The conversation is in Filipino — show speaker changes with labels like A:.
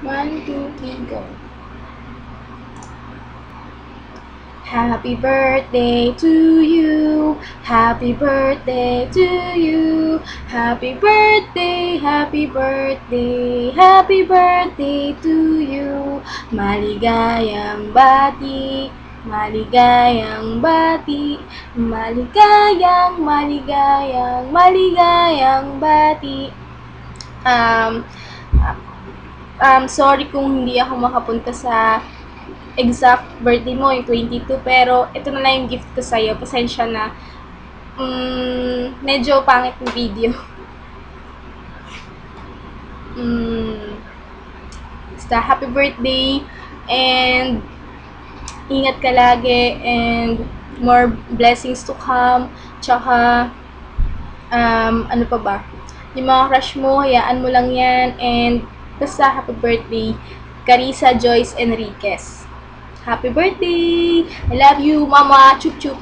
A: 1, 2, 3, go. Happy birthday to you. Happy birthday to you. Happy birthday, happy birthday, happy birthday to you. Maligayang bati, maligayang bati, maligayang, maligayang, maligayang bati. Sorry kung hindi ako makapunta sa exact birthday mo, yung 22, pero ito na lang yung gift ko sa'yo. Pasensya na. Medyo pangit yung video. Basta, happy birthday, and ingat ka lagi, and more blessings to come. Tsaka, ano pa ba? Yung mga crush mo, hayaan mo lang yan, and basta, happy birthday, Carissa Joyce Enriquez. Happy birthday! I love you, Mama! Chup chup!